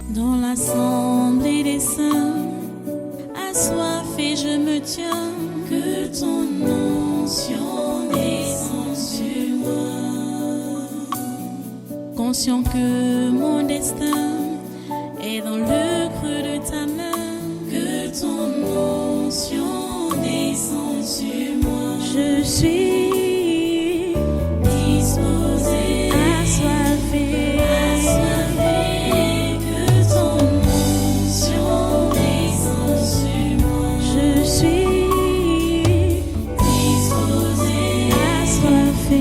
Dans l'assemblée des saints, assoiffé je me tiens, que ton onction descende sur moi. Conscient que mon destin est dans le creux de ta main, que ton onction descende sur moi. Je suis disposé, assoiffé, que ton onction descende sur moi. Je suis disposé, assoiffé,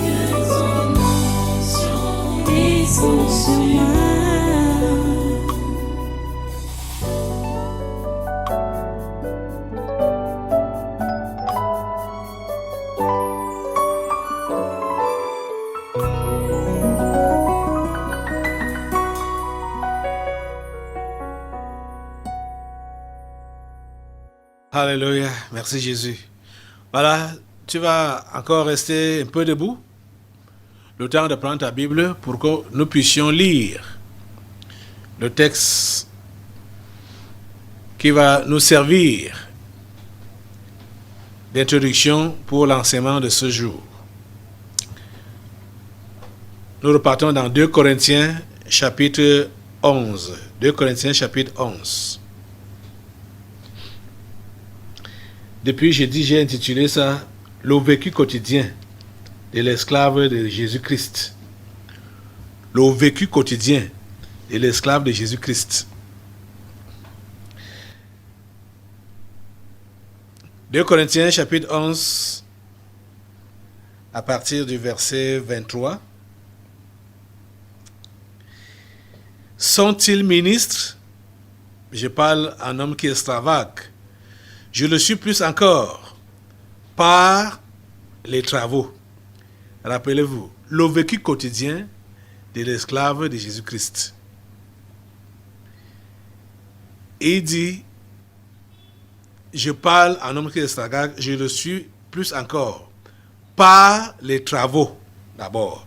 que ton onction descende sur moi. Alléluia, merci Jésus. Voilà, tu vas encore rester un peu debout, le temps de prendre ta Bible pour que nous puissions lire le texte qui va nous servir d'introduction pour l'enseignement de ce jour. Nous repartons dans 2 Corinthiens chapitre 11. 2 Corinthiens chapitre 11. Depuis jeudi, j'ai intitulé ça « Le vécu quotidien de l'esclave de Jésus-Christ ». Le vécu quotidien de l'esclave de Jésus-Christ. 2 Corinthiens chapitre 11, à partir du verset 23. Sont-ils ministres? Je parle en homme qui extravague. Je le suis plus encore par les travaux. Rappelez-vous, le vécu quotidien de l'esclave de Jésus-Christ. Et il dit, je parle en homme qui extravague, je le suis plus encore par les travaux d'abord.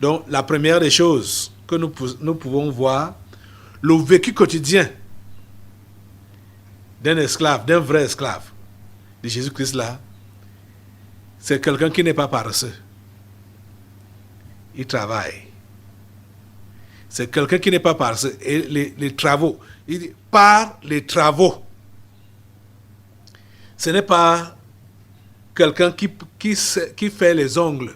Donc la première des choses que nous pouvons voir, le vécu quotidien d'un esclave, d'un vrai esclave de Jésus-Christ là, c'est quelqu'un qui n'est pas paresseux. Il travaille. C'est quelqu'un qui n'est pas paresseux. Et les travaux, il dit par les travaux. Ce n'est pas quelqu'un qui fait les ongles.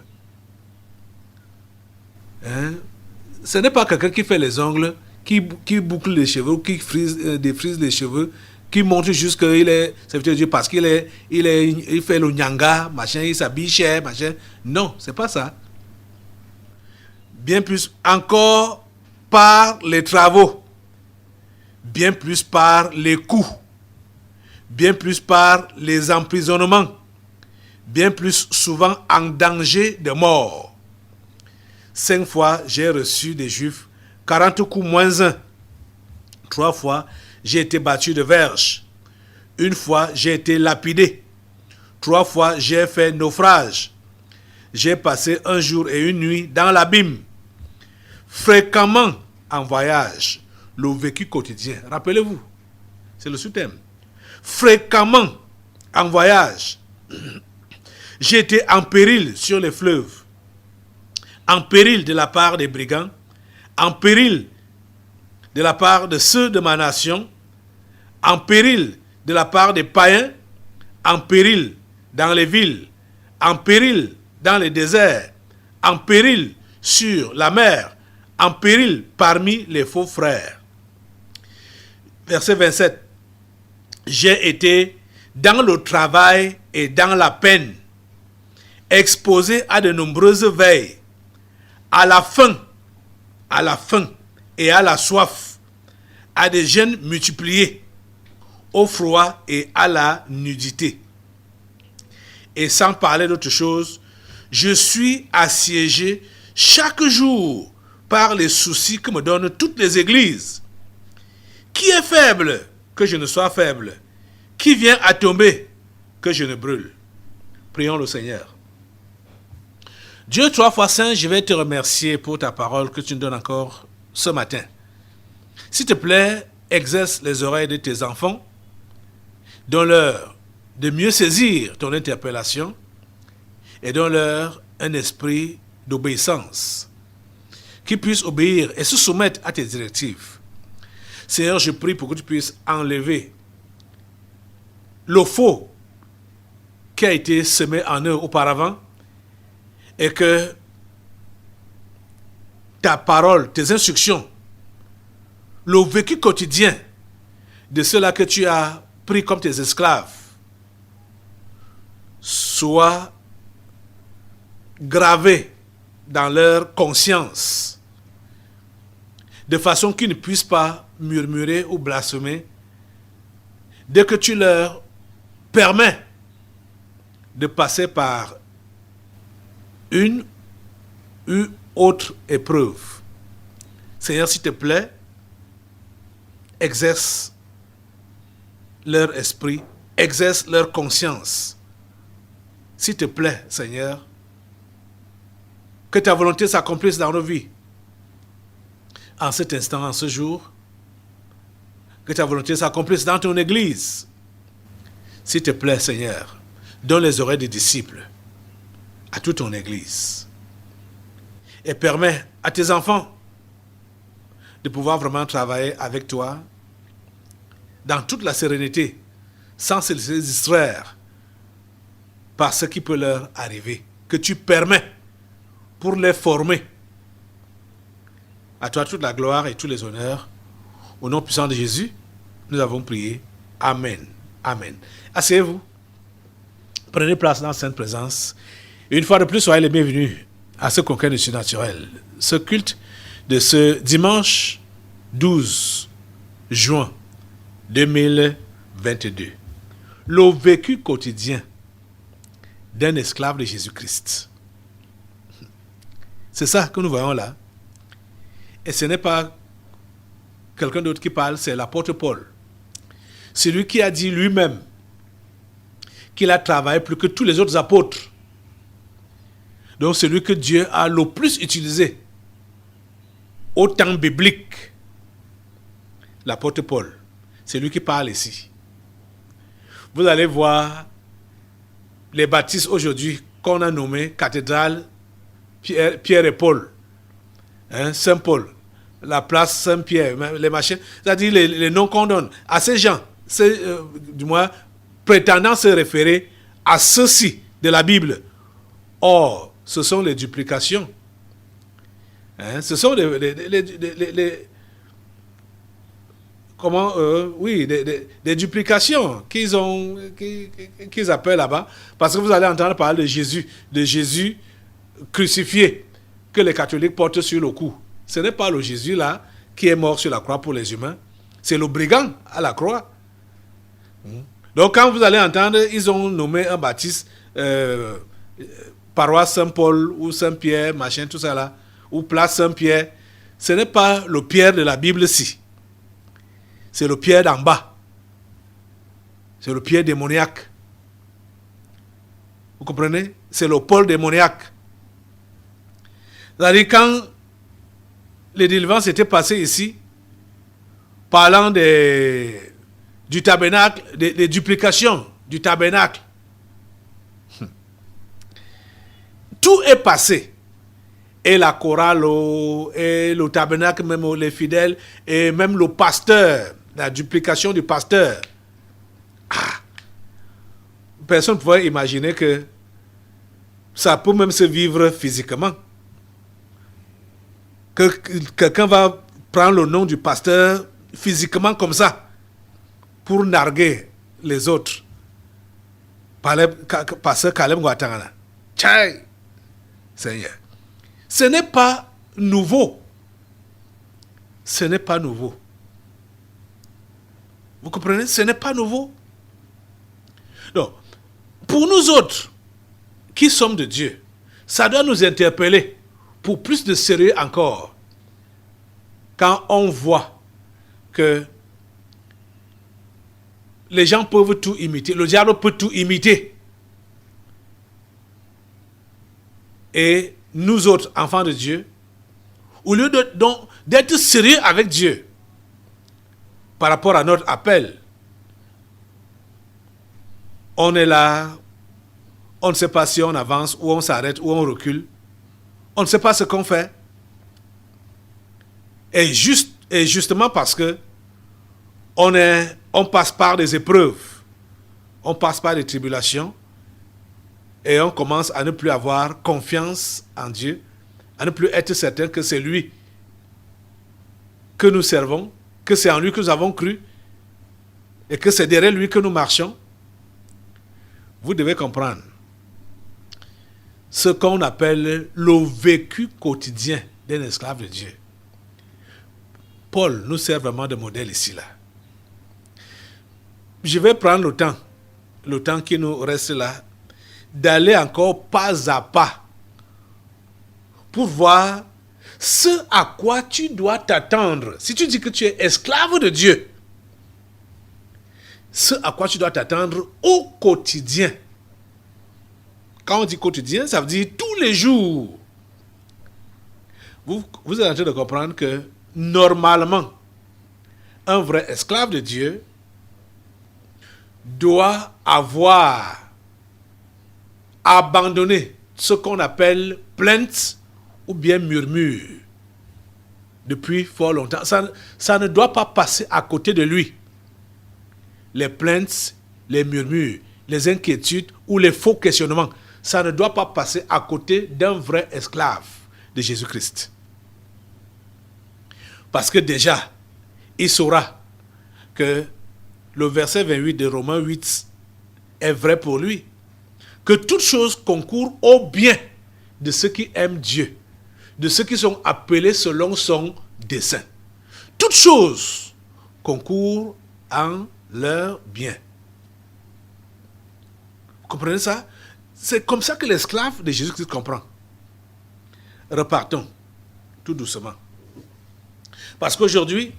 Hein? Ce n'est pas quelqu'un qui fait les ongles, qui boucle les cheveux, qui défrise les cheveux, qui montre juste qu'il est serviteur de Dieu parce qu'il fait le nyanga, machin, il s'habille cher, machin. Non, c'est pas ça. Bien plus encore par les travaux, bien plus par les coups, bien plus par les emprisonnements, bien plus souvent en danger de mort. 5 fois, j'ai reçu des Juifs 40 coups moins 1. 3 fois, j'ai été battu de verge. 1 fois, j'ai été lapidé. 3 fois, j'ai fait naufrage. J'ai passé 1 jour et 1 nuit dans l'abîme. Fréquemment en voyage. Le vécu quotidien. Rappelez-vous, c'est le sous-thème. Fréquemment en voyage. J'ai été en péril sur les fleuves. En péril de la part des brigands. En péril de la part de ceux de ma nation, en péril de la part des païens, en péril dans les villes, en péril dans les déserts, en péril sur la mer, en péril parmi les faux frères. Verset 27. J'ai été dans le travail et dans la peine, exposé à de nombreuses veilles, à la faim et à la soif, à des jeûnes multipliés, au froid et à la nudité. Et sans parler d'autre chose, je suis assiégé chaque jour par les soucis que me donnent toutes les églises. Qui est faible, que je ne sois faible? Qui vient à tomber, que je ne brûle? Prions le Seigneur. Dieu 3 fois saint, je vais te remercier pour ta parole que tu nous donnes encore ce matin. S'il te plaît, exerce les oreilles de tes enfants, donne-leur de mieux saisir ton interpellation et donne-leur un esprit d'obéissance, qu'ils puissent obéir et se soumettre à tes directives. Seigneur, je prie pour que tu puisses enlever le faux qui a été semé en eux auparavant et que ta parole, tes instructions, le vécu quotidien de ceux-là que tu as pris comme tes esclaves soit gravé dans leur conscience de façon qu'ils ne puissent pas murmurer ou blasphémer dès que tu leur permets de passer par une ou autre épreuve. Seigneur, s'il te plaît, exerce leur esprit, exerce leur conscience. S'il te plaît, Seigneur, que ta volonté s'accomplisse dans nos vies. En cet instant, en ce jour, que ta volonté s'accomplisse dans ton Église. S'il te plaît, Seigneur, donne les oreilles des disciples à toute ton Église. Et permets à tes enfants de pouvoir vraiment travailler avec toi dans toute la sérénité, sans se laisser distraire par ce qui peut leur arriver, que tu permets pour les former. À toi toute la gloire et tous les honneurs. Au nom puissant de Jésus, nous avons prié. Amen. Amen. Asseyez-vous. Prenez place dans la sainte présence. Et une fois de plus, soyez les bienvenus à ce congrès du surnaturel, ce culte de ce dimanche 12 juin 2022. Le vécu quotidien d'un esclave de Jésus-Christ. C'est ça que nous voyons là. Et ce n'est pas quelqu'un d'autre qui parle, c'est l'apôtre Paul. C'est lui qui a dit lui-même qu'il a travaillé plus que tous les autres apôtres. Donc c'est lui que Dieu a le plus utilisé au temps biblique. L'apôtre Paul. C'est lui qui parle ici. Vous allez voir les baptistes aujourd'hui qu'on a nommés cathédrale Pierre et Paul. Saint-Paul, la place Saint-Pierre, les machins, c'est-à-dire les noms qu'on donne à ces gens, du moins prétendant se référer à ceux-ci de la Bible. Or, ce sont les duplications. Ce sont des duplications qu'ils appellent là-bas, parce que vous allez entendre parler de Jésus crucifié, que les catholiques portent sur le cou. Ce n'est pas le Jésus là qui est mort sur la croix pour les humains, c'est le brigand à la croix. Donc quand vous allez entendre, ils ont nommé un baptiste paroisse Saint-Paul ou Saint-Pierre, machin, tout ça là, ou place Saint-Pierre, ce n'est pas le Pierre de la Bible-ci. C'est le Pierre d'en bas. C'est le Pierre démoniaque. Vous comprenez? C'est le Paul démoniaque. C'est-à-dire, quand les délivrances étaient passées ici, parlant du tabernacle, des duplications du tabernacle, tout est passé. Et la chorale, et le tabernacle, même les fidèles, et même le pasteur, la duplication du pasteur. Personne ne pouvait imaginer que ça peut même se vivre physiquement. Que quelqu'un va prendre le nom du pasteur physiquement comme ça pour narguer les autres. Pasteur Kalem Guatangana. Tchaï! Seigneur. Ce n'est pas nouveau. Ce n'est pas nouveau. Vous comprenez? Ce n'est pas nouveau. Donc, pour nous autres, qui sommes de Dieu, ça doit nous interpeller pour plus de sérieux encore. Quand on voit que les gens peuvent tout imiter, le diable peut tout imiter. Et nous autres, enfants de Dieu, au lieu d'être sérieux avec Dieu par rapport à notre appel, on est là, on ne sait pas si on avance, ou on s'arrête, ou on recule. On ne sait pas ce qu'on fait. Et justement parce que on passe par des épreuves, on passe par des tribulations, et on commence à ne plus avoir confiance en Dieu, à ne plus être certain que c'est lui que nous servons, que c'est en lui que nous avons cru, et que c'est derrière lui que nous marchons. Vous devez comprendre ce qu'on appelle le vécu quotidien d'un esclave de Dieu. Paul nous sert vraiment de modèle ici, là. Je vais prendre le temps qui nous reste là, d'aller encore pas à pas pour voir ce à quoi tu dois t'attendre. Si tu dis que tu es esclave de Dieu, ce à quoi tu dois t'attendre au quotidien. Quand on dit quotidien, ça veut dire tous les jours. Vous êtes en train de comprendre que normalement, un vrai esclave de Dieu doit avoir abandonné ce qu'on appelle plainte ou bien murmure depuis fort longtemps. Ça ne doit pas passer à côté de lui. Les plaintes, les murmures, les inquiétudes ou les faux questionnements, ça ne doit pas passer à côté d'un vrai esclave de Jésus-Christ. Parce que déjà, il saura que le verset 28 de Romains 8 est vrai pour lui. Que toute chose concourt au bien de ceux qui aiment Dieu, de ceux qui sont appelés selon son dessein. Toute chose concourt en leur bien. Vous comprenez ça? C'est comme ça que l'esclave de Jésus-Christ comprend. Repartons tout doucement. Parce qu'aujourd'hui,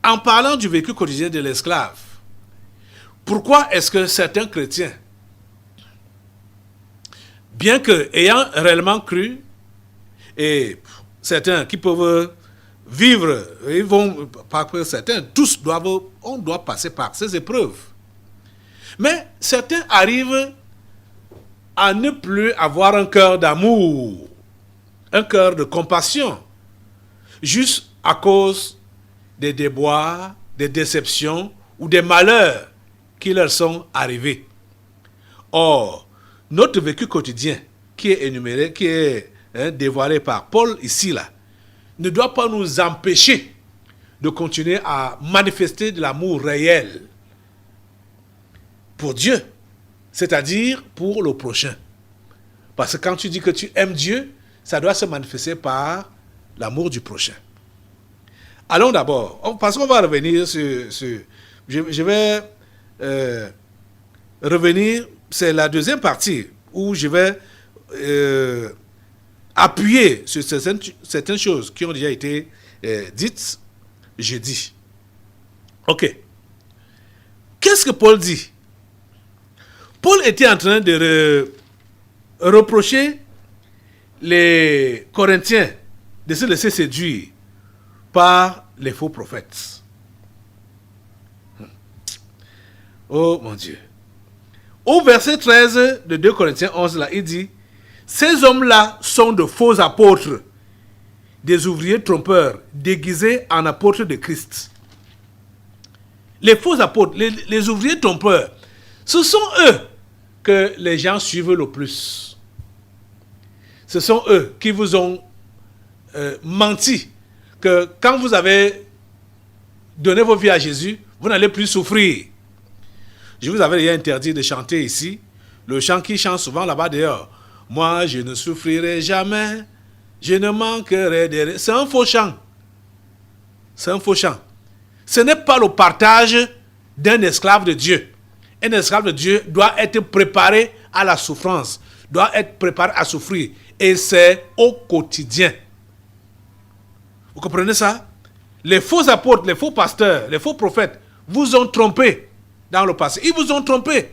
en parlant du vécu quotidien de l'esclave, pourquoi est-ce que certains chrétiens, bien que ayant réellement cru, et certains qui peuvent vivre, ils vont, pas que certains, tous on doit passer par ces épreuves. Mais certains arrivent à ne plus avoir un cœur d'amour, un cœur de compassion, juste à cause des déboires, des déceptions ou des malheurs qui leur sont arrivés. Or, notre vécu quotidien qui est énuméré, qui est dévoilé par Paul ici, là, ne doit pas nous empêcher de continuer à manifester de l'amour réel pour Dieu, c'est-à-dire pour le prochain. Parce que quand tu dis que tu aimes Dieu, ça doit se manifester par l'amour du prochain. Allons d'abord, parce qu'on va revenir sur je vais revenir, c'est la deuxième partie, où je vais appuyer sur certaines choses qui ont déjà été dites jeudi. Ok. Qu'est-ce que Paul dit? Paul était en train de reprocher les Corinthiens de se laisser séduire par les faux prophètes. Oh mon Dieu. Au verset 13 de 2 Corinthiens 11, là, il dit: ces hommes-là sont de faux apôtres, des ouvriers trompeurs, déguisés en apôtres de Christ. Les faux apôtres, les ouvriers trompeurs, ce sont eux que les gens suivent le plus. Ce sont eux qui vous ont menti que quand vous avez donné vos vies à Jésus, vous n'allez plus souffrir. Je vous avais déjà interdit de chanter ici le chant qui chante souvent là-bas dehors. Moi, je ne souffrirai jamais, je ne manquerai de rien. C'est un faux chant. C'est un faux chant. Ce n'est pas le partage d'un esclave de Dieu. Un esclave de Dieu doit être préparé à la souffrance, doit être préparé à souffrir. Et c'est au quotidien. Vous comprenez ça? Les faux apôtres, les faux pasteurs, les faux prophètes vous ont trompé dans le passé. Ils vous ont trompé.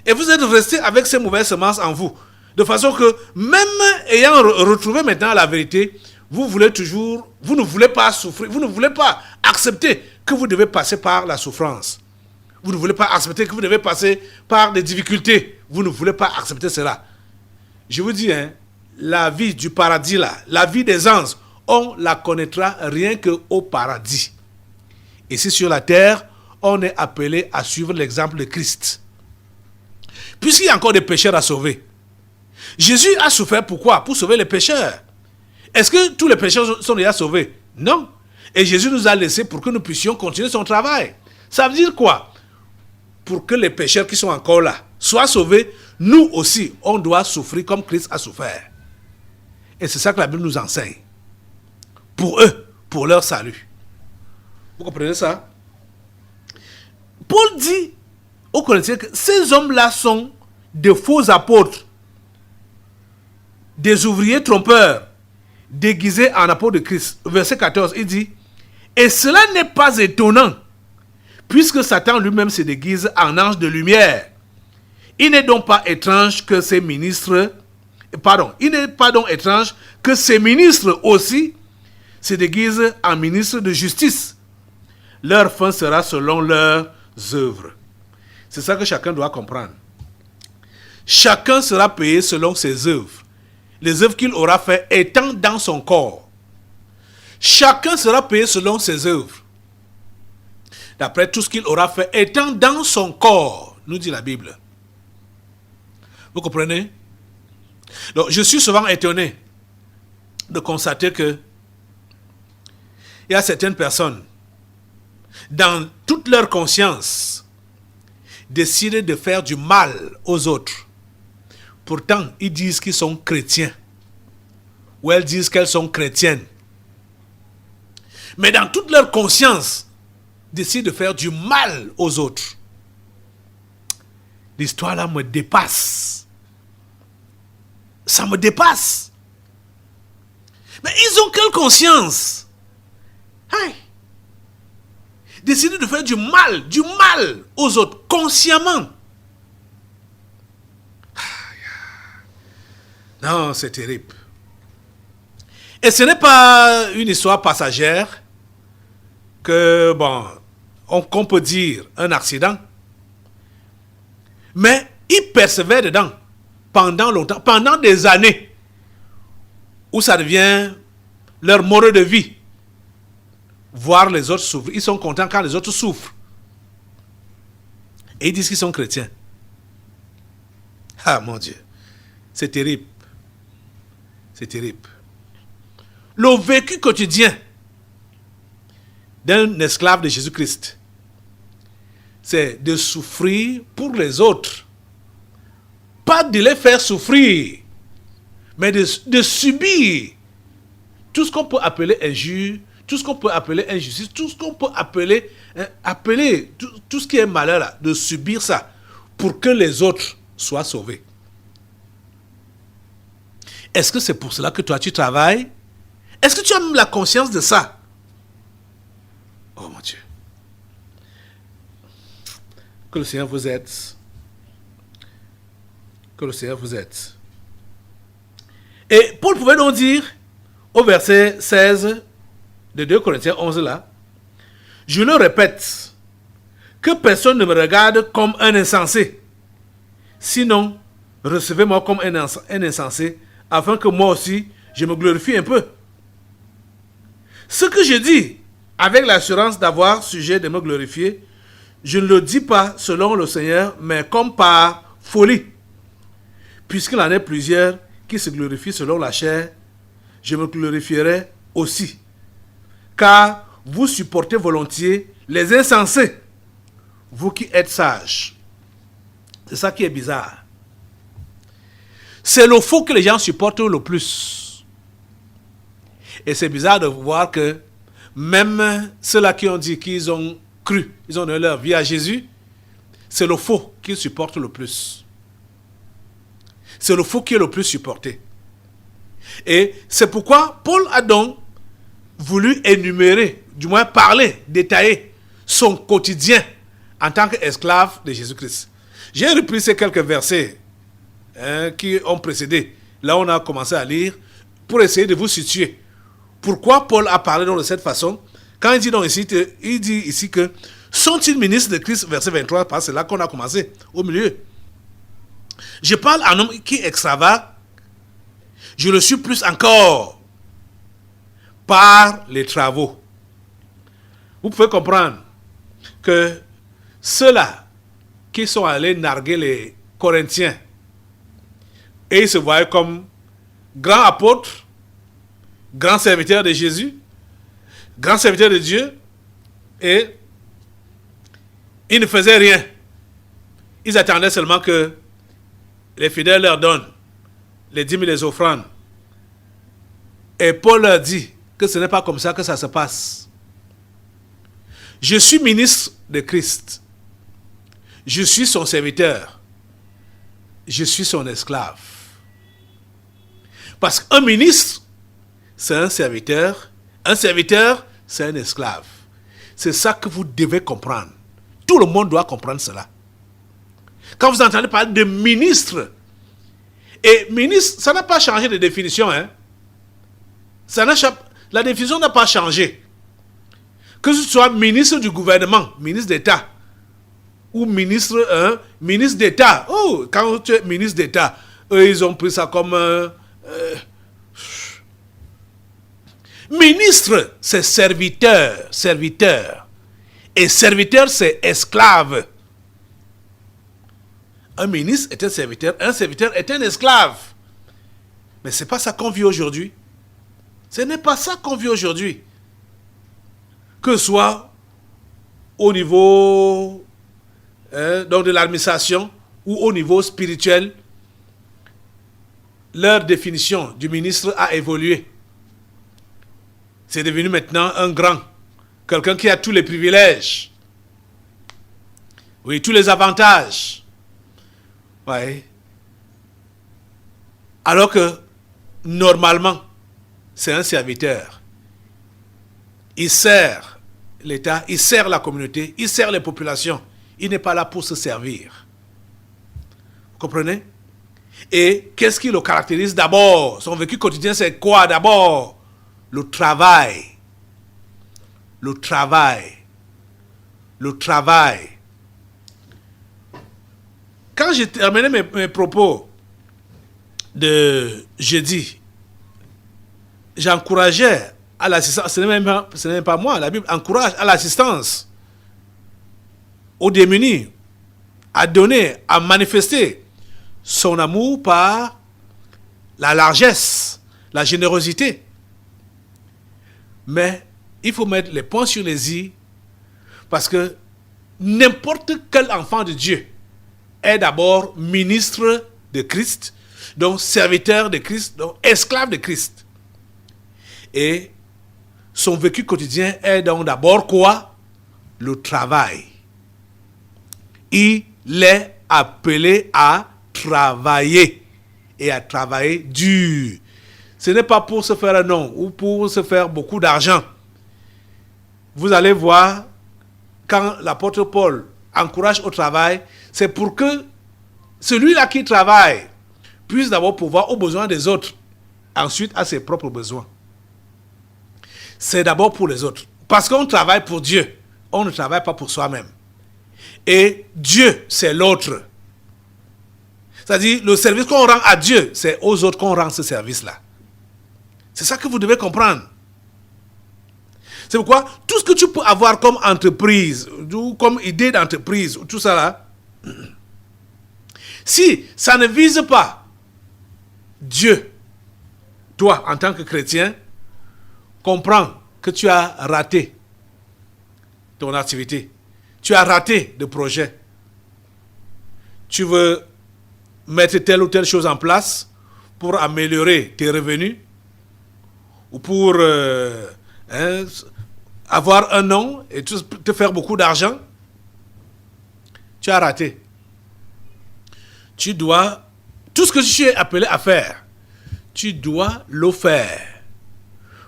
Et vous êtes restés avec ces mauvaises semences en vous. De façon que, même ayant retrouvé maintenant la vérité, vous ne voulez pas souffrir, vous ne voulez pas accepter que vous devez passer par la souffrance. Vous ne voulez pas accepter que vous devez passer par des difficultés. Vous ne voulez pas accepter cela. Je vous dis, la vie du paradis là, la vie des anges, on la connaîtra rien qu'au paradis. Ici sur la terre, on est appelé à suivre l'exemple de Christ. Puisqu'il y a encore des pécheurs à sauver. Jésus a souffert pourquoi? Pour sauver les pécheurs. Est-ce que tous les pécheurs sont déjà sauvés? Non. Et Jésus nous a laissés pour que nous puissions continuer son travail. Ça veut dire quoi? Pour que les pécheurs qui sont encore là soient sauvés, nous aussi, on doit souffrir comme Christ a souffert. Et c'est ça que la Bible nous enseigne. Pour eux, pour leur salut. Vous comprenez ça? Paul dit aux Corinthiens que ces hommes-là sont de faux apôtres, des ouvriers trompeurs, déguisés en apôtres de Christ. Verset 14, il dit, et cela n'est pas étonnant, puisque Satan lui-même se déguise en ange de lumière. Il n'est donc pas étrange que ces ministres, il n'est pas donc étrange que ces ministres aussi se déguisent en ministres de justice. Leur fin sera selon leurs œuvres. C'est ça que chacun doit comprendre. Chacun sera payé selon ses œuvres. Les œuvres qu'il aura fait étant dans son corps. Chacun sera payé selon ses œuvres. D'après tout ce qu'il aura fait étant dans son corps, nous dit la Bible. Vous comprenez? Donc, je suis souvent étonné de constater que il y a certaines personnes, dans toute leur conscience, décident de faire du mal aux autres. Pourtant, ils disent qu'ils sont chrétiens. Ou elles disent qu'elles sont chrétiennes. Mais dans toute leur conscience, décident de faire du mal aux autres. L'histoire là me dépasse. Ça me dépasse. Mais ils ont quelle conscience? Hey. Décider de faire du mal aux autres, consciemment. Non, c'est terrible. Et ce n'est pas une histoire passagère que, qu'on peut dire un accident. Mais ils persévèrent dedans pendant longtemps, pendant des années, où ça devient leur mode de vie. Voir les autres souffrir. Ils sont contents quand les autres souffrent. Et ils disent qu'ils sont chrétiens. Ah mon Dieu. C'est terrible. C'est terrible. Le vécu quotidien d'un esclave de Jésus-Christ, c'est de souffrir pour les autres. Pas de les faire souffrir, mais de subir tout ce qu'on peut appeler injure, tout ce qu'on peut appeler injustice, tout ce qu'on peut appeler tout ce qui est malheur, là, de subir ça pour que les autres soient sauvés. Est-ce que c'est pour cela que toi tu travailles? Est-ce que tu as même la conscience de ça? Oh mon Dieu. Que le Seigneur vous aide. Que le Seigneur vous aide. Et Paul pouvait donc dire au verset 16 de 2 Corinthiens 11 là, je le répète, que personne ne me regarde comme un insensé. Sinon, recevez-moi comme un insensé, afin que moi aussi, je me glorifie un peu. Ce que je dis, avec l'assurance d'avoir sujet de me glorifier, je ne le dis pas selon le Seigneur, mais comme par folie. Puisqu'il en est plusieurs qui se glorifient selon la chair, je me glorifierai aussi. Car vous supportez volontiers les insensés, vous qui êtes sages. C'est ça qui est bizarre. C'est le faux que les gens supportent le plus. Et c'est bizarre de voir que même ceux-là qui ont dit qu'ils ont cru, ils ont donné leur vie à Jésus, c'est le faux qu'ils supportent le plus. C'est le faux qui est le plus supporté. Et c'est pourquoi Paul a donc voulu énumérer, du moins parler, détailler son quotidien en tant qu'esclave de Jésus-Christ. J'ai repris ces quelques versets qui ont précédé, là on a commencé à lire, pour essayer de vous situer. Pourquoi Paul a parlé donc de cette façon? Quand il dit donc ici, il dit ici que sont-ils ministres de Christ, verset 23, parce que c'est là qu'on a commencé, au milieu. Je parle à un homme qui extravage, je le suis plus encore par les travaux. Vous pouvez comprendre que ceux-là qui sont allés narguer les Corinthiens et ils se voyaient comme grands apôtres, grands serviteurs de Jésus, grands serviteurs de Dieu, et ils ne faisaient rien. Ils attendaient seulement que les fidèles leur donnent les dîmes et les offrandes. Et Paul leur dit que ce n'est pas comme ça que ça se passe. Je suis ministre de Christ. Je suis son serviteur. Je suis son esclave. Parce qu'un ministre, c'est un serviteur. Un serviteur, c'est un esclave. C'est ça que vous devez comprendre. Tout le monde doit comprendre cela. Quand vous entendez parler de ministre, et ministre, ça n'a pas changé de définition. La définition n'a pas changé. Que ce soit ministre du gouvernement, ministre d'État, ou ministre d'État. Oh, quand tu es ministre d'État, eux, ils ont pris ça comme... ministre, c'est serviteur. Et serviteur, c'est esclave. Un ministre est un serviteur est un esclave. Mais ce n'est pas ça qu'on vit aujourd'hui. Ce n'est pas ça qu'on vit aujourd'hui. Que ce soit au niveau donc de l'administration ou au niveau spirituel, leur définition du ministre a évolué. C'est devenu maintenant un grand, quelqu'un qui a tous les privilèges, oui, tous les avantages. Ouais. Alors que, normalement, c'est un serviteur. Il sert l'État, il sert la communauté, il sert les populations. Il n'est pas là pour se servir. Vous comprenez? Et qu'est-ce qui le caractérise d'abord? Son vécu quotidien, c'est quoi d'abord? Le travail. Le travail. Le travail. Quand j'ai terminé mes propos de jeudi, j'encourageais à l'assistance, ce n'est même pas moi, la Bible encourage à l'assistance aux démunis, à donner, à manifester son amour par la largesse, la générosité. Mais il faut mettre les points sur les i, parce que n'importe quel enfant de Dieu est d'abord ministre de Christ, donc serviteur de Christ, donc esclave de Christ. Et son vécu quotidien est donc d'abord quoi? Le travail. Il est appelé à travailler et à travailler dur. Ce n'est pas pour se faire un nom ou pour se faire beaucoup d'argent. Vous allez voir, quand l'apôtre Paul encourage au travail, c'est pour que celui-là qui travaille puisse d'abord pourvoir aux besoins des autres, ensuite à ses propres besoins. C'est d'abord pour les autres. Parce qu'on travaille pour Dieu, on ne travaille pas pour soi-même. Et Dieu, c'est l'autre. C'est-à-dire, le service qu'on rend à Dieu, c'est aux autres qu'on rend ce service-là. C'est ça que vous devez comprendre. C'est pourquoi tout ce que tu peux avoir comme entreprise, ou comme idée d'entreprise, tout ça là, si ça ne vise pas Dieu, toi, en tant que chrétien, comprends que tu as raté ton activité. Tu as raté le projet. Tu veux mettre telle ou telle chose en place pour améliorer tes revenus ou pour avoir un nom et te faire beaucoup d'argent. Tu as raté. Tu dois, tout ce que tu es appelé à faire, tu dois le faire.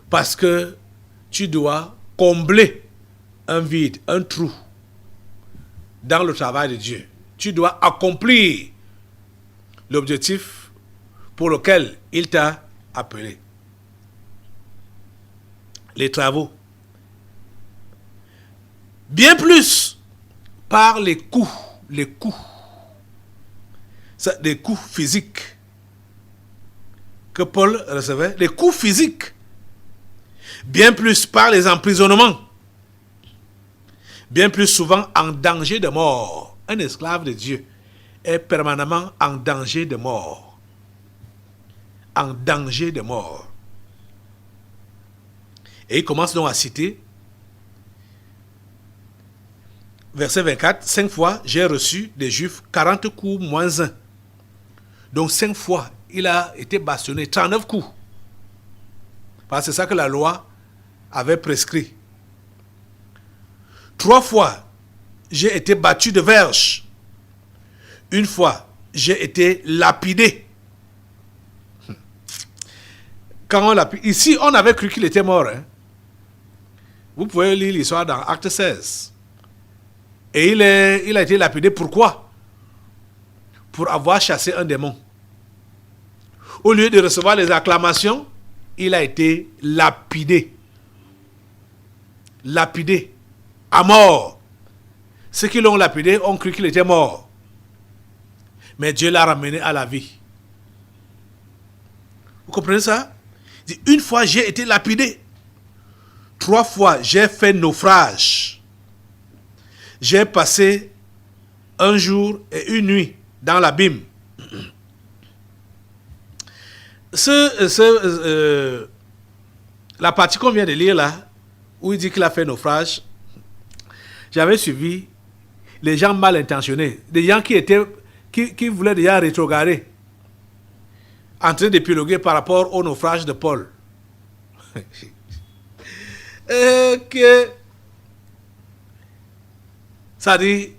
Parce que tu dois combler un vide, un trou dans le travail de Dieu. Tu dois accomplir l'objectif pour lequel il t'a appelé. Les travaux. Bien plus par les coups. Des coups physiques que Paul recevait, les coups physiques. Bien plus par les emprisonnements. Bien plus souvent en danger de mort. Un esclave de Dieu est permanemment en danger de mort. En danger de mort. Et il commence donc à citer verset 24, 5 fois j'ai reçu des Juifs 40 coups moins 1. Donc 5 fois il a été bastonné, 39 coups. Parce que c'est ça que la loi avait prescrit. 3 fois j'ai été battu de verge. 1 fois j'ai été lapidé. Quand on lapide, ici on avait cru qu'il était mort. Hein? Vous pouvez lire l'histoire dans Acte 16. Et il a été lapidé. Pourquoi? Pour avoir chassé un démon. Au lieu de recevoir les acclamations, il a été lapidé. Lapidé. À mort. Ceux qui l'ont lapidé ont cru qu'il était mort. Mais Dieu l'a ramené à la vie. Vous comprenez ça? Il dit, 1 fois j'ai été lapidé. 3 fois j'ai fait naufrage. J'ai passé 1 jour et 1 nuit dans l'abîme. La partie qu'on vient de lire là, où il dit qu'il a fait naufrage, j'avais suivi les gens mal intentionnés, des gens qui voulaient déjà rétrograder, en train d'épiloguer par rapport au naufrage de Paul. Ça dit,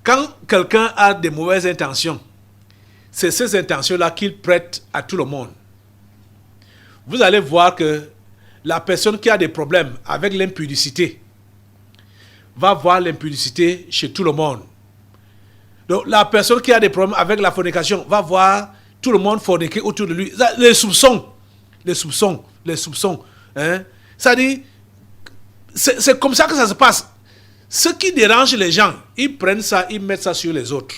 quand quelqu'un a de mauvaises intentions, c'est ces intentions-là qu'il prête à tout le monde. Vous allez voir que la personne qui a des problèmes avec l'impudicité va voir l'impudicité chez tout le monde. Donc la personne qui a des problèmes avec la fornication va voir tout le monde forniquer autour de lui. Les soupçons. Hein? Ça dit, c'est comme ça que ça se passe. Ce qui dérange les gens, ils prennent ça, ils mettent ça sur les autres.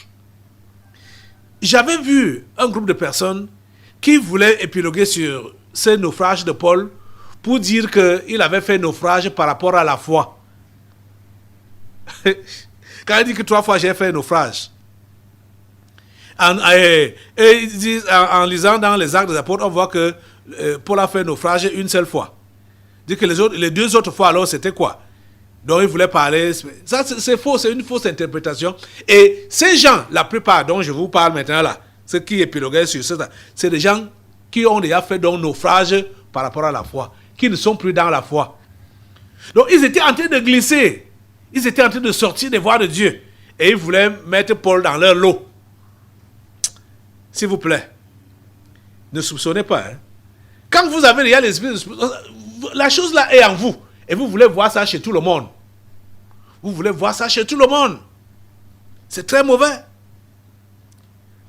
J'avais vu un groupe de personnes qui voulaient épiloguer sur ce naufrage de Paul pour dire qu'il avait fait naufrage par rapport à la foi. Quand il dit que 3 fois j'ai fait naufrage. En lisant dans les Actes des Apôtres, on voit que Paul a fait naufrage 1 seule fois. Il dit que les 2 autres fois, alors c'était quoi? Donc il voulait parler. Ça c'est faux, c'est une fausse interprétation. Et ces gens, la plupart dont je vous parle maintenant là, ceux qui épiloguaient sur ça, c'est des gens qui ont déjà fait donc naufrage par rapport à la foi, qui ne sont plus dans la foi. Donc ils étaient en train de glisser, ils étaient en train de sortir des voies de Dieu. Et ils voulaient mettre Paul dans leur lot. S'il vous plaît, ne soupçonnez pas. Hein. Quand vous avez déjà l'esprit de soupçon, la chose là est en vous. Et vous voulez voir ça chez tout le monde. Vous voulez voir ça chez tout le monde. C'est très mauvais.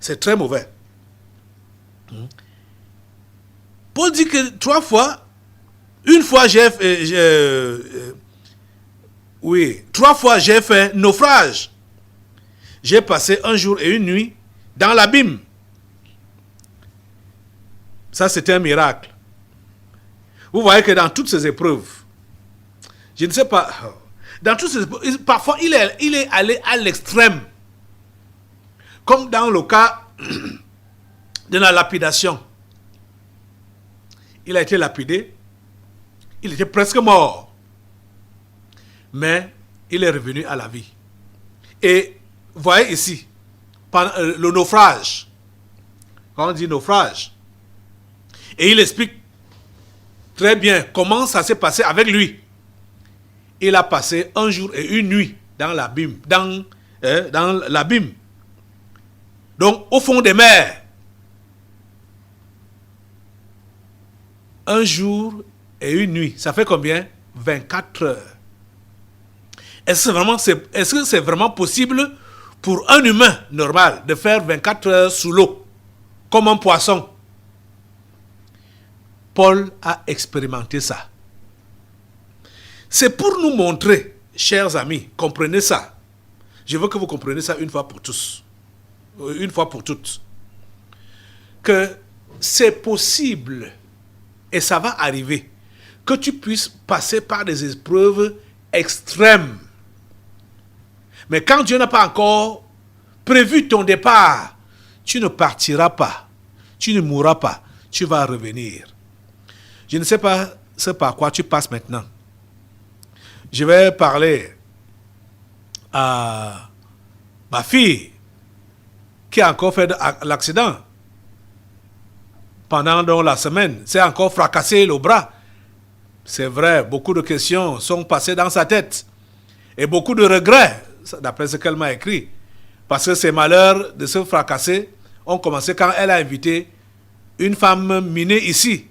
C'est très mauvais. Paul dit que 3 fois, 1 fois oui, 3 fois j'ai fait naufrage. J'ai passé 1 jour et 1 nuit dans l'abîme. Ça, c'était un miracle. Vous voyez que dans toutes ces épreuves, je ne sais pas, dans toutes ces épreuves, parfois il est allé à l'extrême. Comme dans le cas de la lapidation. Il a été lapidé, il était presque mort. Mais il est revenu à la vie. Et vous voyez ici, le naufrage. Quand on dit naufrage, et il explique très bien comment ça s'est passé avec lui. Il a passé 1 jour et 1 nuit dans l'abîme. Dans l'abîme. Donc, au fond des mers. 1 jour et 1 nuit. Ça fait combien? 24 heures. Est-ce que c'est vraiment possible pour un humain normal de faire 24 heures sous l'eau, comme un poisson. Paul a expérimenté ça. C'est pour nous montrer, chers amis, comprenez ça. Je veux que vous compreniez ça une fois pour tous. Une fois pour toutes. Que c'est possible, et ça va arriver, que tu puisses passer par des épreuves extrêmes. Mais quand Dieu n'a pas encore prévu ton départ, tu ne partiras pas, tu ne mourras pas, tu vas revenir. Je ne sais pas ce par quoi tu passes maintenant. Je vais parler à ma fille qui a encore fait l'accident. Pendant donc la semaine, s'est encore fracassé le bras. C'est vrai, beaucoup de questions sont passées dans sa tête. Et beaucoup de regrets, d'après ce qu'elle m'a écrit. Parce que ces malheurs de se fracasser ont commencé quand elle a invité une femme minée ici.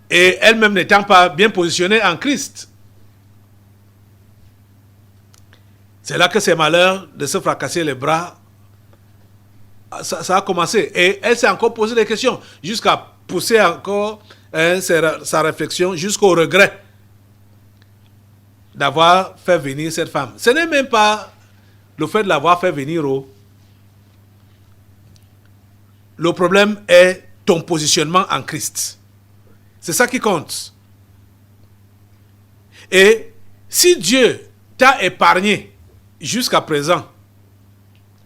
Et elle-même n'étant pas bien positionnée en Christ. C'est là que ces malheurs de se fracasser les bras, ça a commencé. Et elle s'est encore posé des questions, jusqu'à pousser encore sa réflexion jusqu'au regret d'avoir fait venir cette femme. Ce n'est même pas le fait de l'avoir fait venir. Le problème est ton positionnement en Christ. C'est ça qui compte. Et si Dieu t'a épargné jusqu'à présent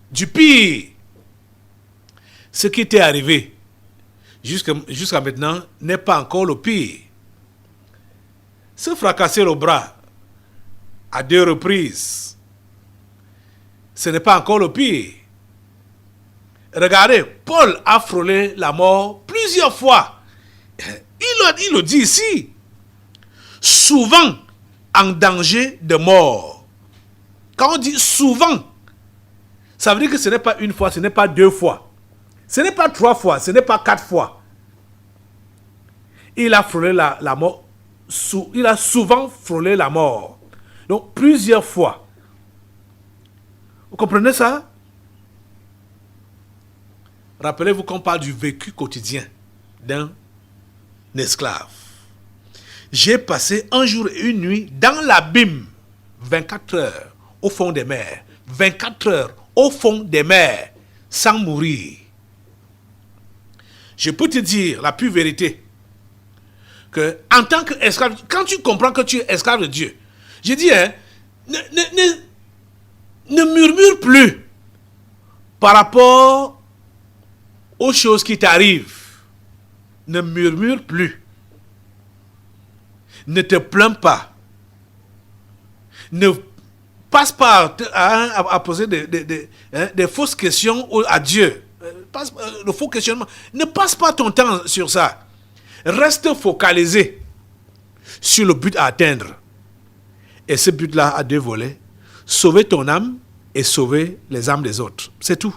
du pire, ce qui t'est arrivé jusqu'à maintenant n'est pas encore le pire. Se fracasser le bras à 2 reprises, ce n'est pas encore le pire. Regardez, Paul a frôlé la mort plusieurs fois. Il le dit ici. Souvent en danger de mort. Quand on dit souvent, ça veut dire que ce n'est pas une fois, ce n'est pas 2 fois. Ce n'est pas 3 fois, ce n'est pas 4 fois. Il a frôlé la mort. Il a souvent frôlé la mort. Donc, plusieurs fois. Vous comprenez ça? Rappelez-vous qu'on parle du vécu quotidien d'un esclave. J'ai passé un jour et une nuit dans l'abîme, 24 heures au fond des mers. 24 heures au fond des mers, sans mourir. Je peux te dire la pure vérité, que en tant qu'esclave, quand tu comprends que tu es esclave de Dieu, je dis, ne murmure plus par rapport aux choses qui t'arrivent. Ne murmure plus. Ne te plains pas. Ne passe pas à poser des fausses questions à Dieu. Le faux questionnement. Ne passe pas ton temps sur ça. Reste focalisé sur le but à atteindre. Et ce but-là a 2 volets. Sauver ton âme et sauver les âmes des autres. C'est tout.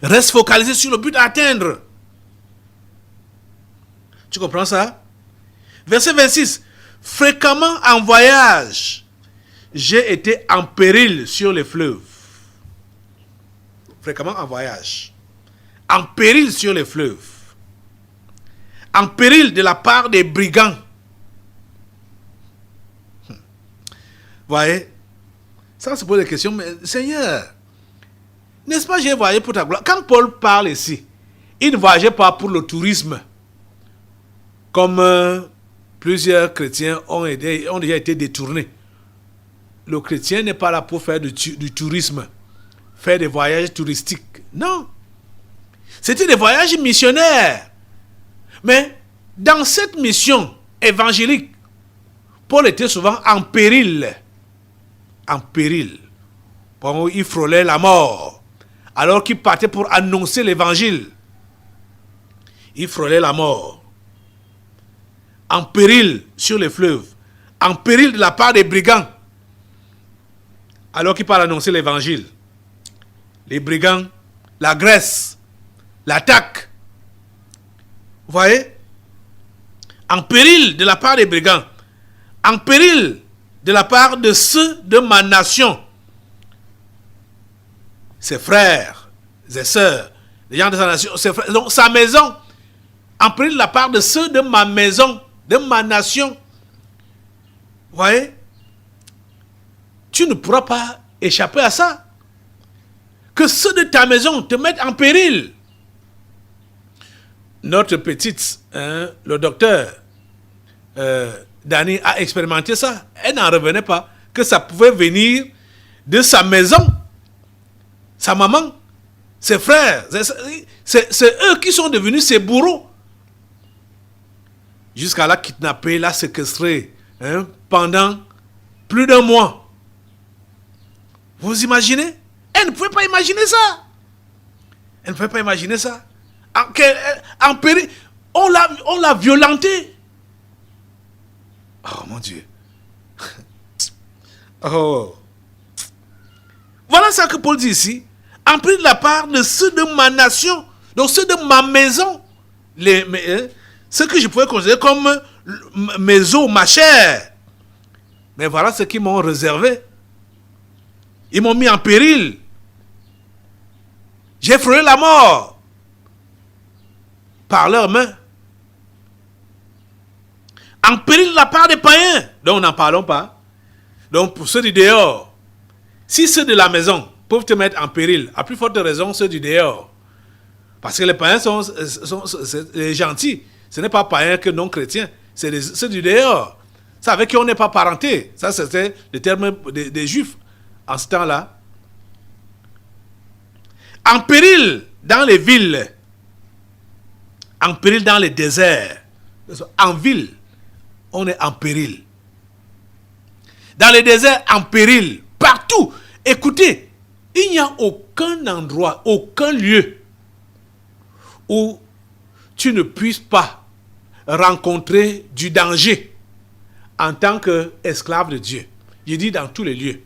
Reste focalisé sur le but à atteindre. Tu comprends ça? Verset 26. Fréquemment en voyage, j'ai été en péril sur les fleuves. Fréquemment en voyage. En péril sur les fleuves. En péril de la part des brigands. Voyez? Ça se pose des questions, mais Seigneur, n'est-ce pas j'ai voyagé pour ta gloire? Quand Paul parle ici, il ne voyageait pas pour le tourisme. Comme plusieurs chrétiens ont déjà été détournés. Le chrétien n'est pas là pour faire du tourisme, faire des voyages touristiques. Non. C'était des voyages missionnaires. Mais dans cette mission évangélique, Paul était souvent en péril. En péril. Bon, il frôlait la mort. Alors qu'il partait pour annoncer l'évangile. Il frôlait la mort. En péril sur les fleuves. En péril de la part des brigands. Alors qu'il part annoncer l'évangile. Les brigands, l'agressent, l'attaquent. Vous voyez? En péril de la part des brigands. En péril de la part de ceux de ma nation, ses frères, ses sœurs, les gens de sa nation, ses frères, donc sa maison, en péril de la part de ceux de ma maison, de ma nation. Vous voyez? Tu ne pourras pas échapper à ça. Que ceux de ta maison te mettent en péril. Notre petite, le docteur Dani a expérimenté ça. Elle n'en revenait pas. Que ça pouvait venir de sa maison. Sa maman, ses frères. C'est eux qui sont devenus ses bourreaux. Jusqu'à la kidnapper, la séquestrer pendant plus d'1 mois. Vous imaginez? Elle ne pouvait pas imaginer ça. Elle ne pouvait pas imaginer ça. En péril, on l'a violenté. Oh mon Dieu. Oh. Voilà ce que Paul dit ici. En péril de la part de ceux de ma nation, donc ceux de ma maison, ceux que je pouvais considérer comme mes os, ma chair. Mais voilà ce qu'ils m'ont réservé. Ils m'ont mis en péril. J'ai frôlé la mort par leurs mains. En péril de la part des païens, dont nous n'en parlons pas. Donc pour ceux du dehors, si ceux de la maison peuvent te mettre en péril, à plus forte raison ceux du dehors. Parce que les païens sont les gentils. Ce n'est pas païens que non chrétiens. C'est ceux du dehors. C'est avec qui on n'est pas parenté. Ça, c'était le terme des juifs en ce temps-là. En péril dans les villes. En péril dans les déserts. En ville, on est en péril. Dans les déserts, en péril. Partout. Écoutez, il n'y a aucun endroit, aucun lieu où tu ne puisses pas rencontrer du danger en tant qu'esclave de Dieu. Je dis dans tous les lieux.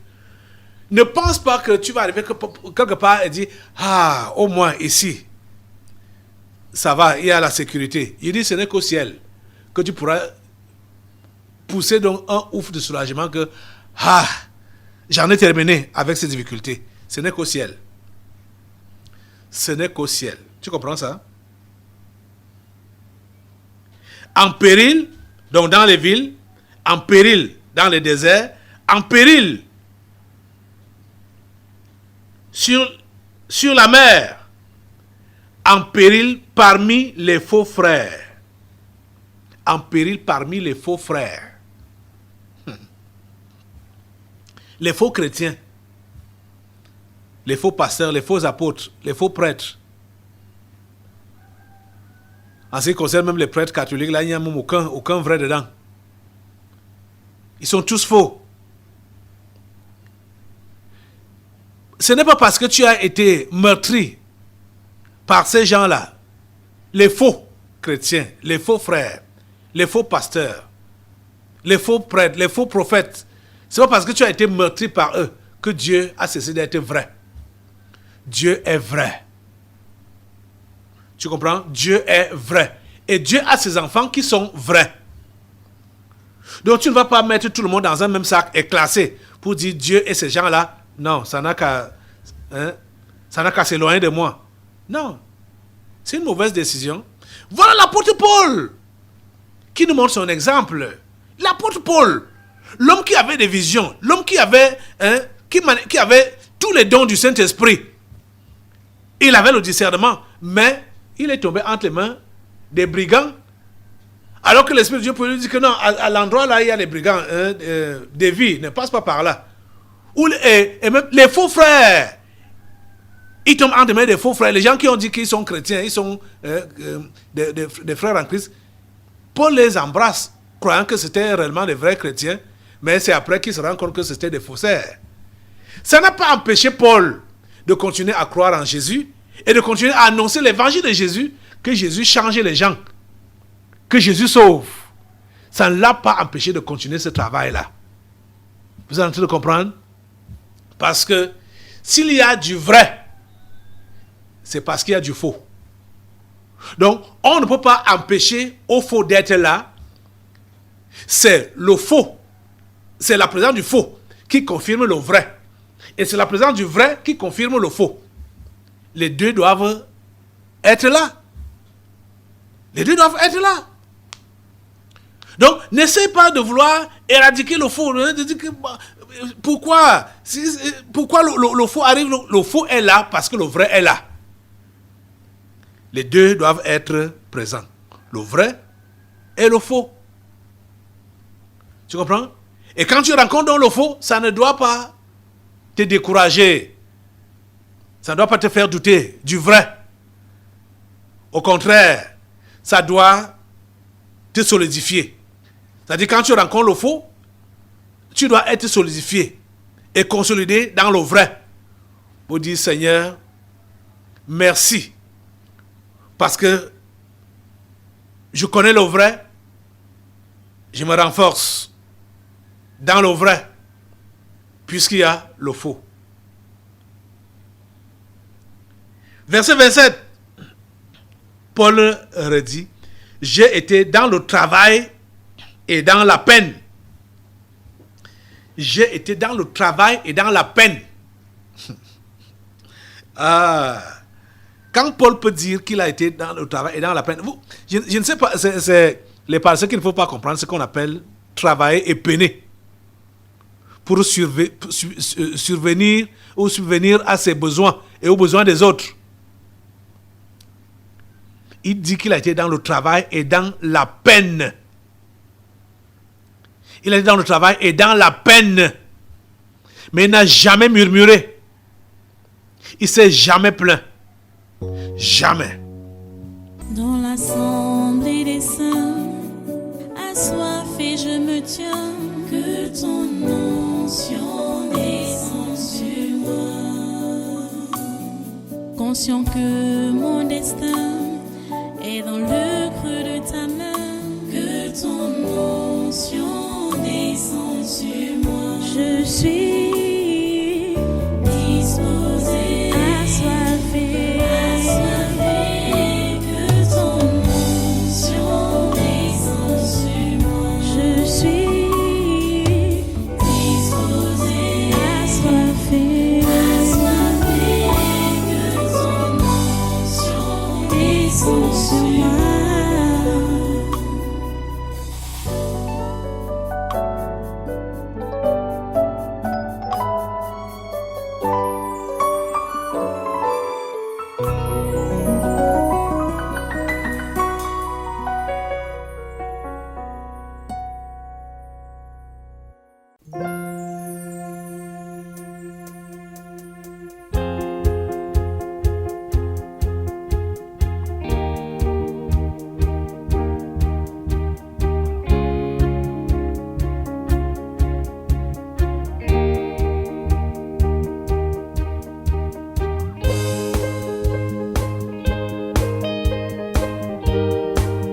Ne pense pas que tu vas arriver quelque part et dire « Ah, au moins ici, ça va, il y a la sécurité. » Il dit « Ce n'est qu'au ciel que tu pourras pousser donc un ouf de soulagement que « Ah, j'en ai terminé avec ces difficultés. » Ce n'est qu'au ciel. Ce n'est qu'au ciel. Tu comprends ça? En péril, donc dans les villes, en péril dans les déserts, en péril sur la mer, en péril parmi les faux frères. En péril parmi les faux frères. Les faux chrétiens, les faux pasteurs, les faux apôtres, les faux prêtres. En ce qui concerne même les prêtres catholiques, là, il n'y a même aucun vrai dedans. Ils sont tous faux. Ce n'est pas parce que tu as été meurtri par ces gens-là, les faux chrétiens, les faux frères, les faux pasteurs, les faux prêtres, les faux prophètes. Ce n'est pas parce que tu as été meurtri par eux que Dieu a cessé d'être vrai. Dieu est vrai. Tu comprends? Dieu est vrai. Et Dieu a ses enfants qui sont vrais. Donc tu ne vas pas mettre tout le monde dans un même sac et classer pour dire Dieu et ces gens-là. Non, ça n'a qu'à s'éloigner de moi. Non. C'est une mauvaise décision. Voilà l'apôtre Paul qui nous montre son exemple. L'apôtre Paul, l'homme qui avait des visions, l'homme qui avait, qui avait tous les dons du Saint-Esprit. Il avait le discernement, mais il est tombé entre les mains des brigands. Alors que l'Esprit de Dieu peut lui dire que non, à l'endroit là, il y a les brigands, des vies, ne passe pas par là. Et même les faux frères, ils tombent entre les mains des faux frères. Les gens qui ont dit qu'ils sont chrétiens, ils sont des frères en Christ. Paul les embrasse, croyant que c'était réellement des vrais chrétiens, mais c'est après qu'ils se rendent compte que c'était des faussaires. Ça n'a pas empêché Paul de continuer à croire en Jésus et de continuer à annoncer l'évangile de Jésus, que Jésus change les gens, que Jésus sauve. Ça ne l'a pas empêché de continuer ce travail-là. Vous êtes en train de comprendre? Parce que s'il y a du vrai, c'est parce qu'il y a du faux. Donc, on ne peut pas empêcher au faux d'être là. C'est le faux c'est la présence du faux qui confirme le vrai. Et c'est la présence du vrai qui confirme le faux. Les deux doivent être là. Les deux doivent être là. Donc, n'essaie pas de vouloir éradiquer le faux. Pourquoi le faux arrive? Le faux est là parce que le vrai est là. Les deux doivent être présents. Le vrai et le faux. Tu comprends? Et quand tu rencontres donc le faux, ça ne doit pas te décourager. Ça ne doit pas te faire douter du vrai. Au contraire, ça doit te solidifier. C'est-à-dire quand tu rencontres le faux, tu dois être solidifié et consolidé dans le vrai. Pour dire, Seigneur, merci. Parce que je connais le vrai, je me renforce dans le vrai, puisqu'il y a le faux. Verset 27, Paul redit, j'ai été dans le travail et dans la peine. J'ai été dans le travail et dans la peine. Quand Paul peut dire qu'il a été dans le travail et dans la peine, je ne sais pas, c'est les paroles qu'il ne faut pas comprendre, ce qu'on appelle travailler et peiner. Pour survenir ou subvenir à ses besoins et aux besoins des autres. Il dit qu'il a été dans le travail et dans la peine. Il a été dans le travail et dans la peine. Mais il n'a jamais murmuré. Il ne s'est jamais plaint. Jamais. Dans l'assemblée des saints, assoiffé je me tiens, que ton onction descende sur moi. Conscient que mon destin est dans le creux de ta main, que ton onction descende sur moi. Je suis disposé, assoiffé, que ton onction descende sur moi. Je suis disposé, assoiffé, que ton onction descende sur moi.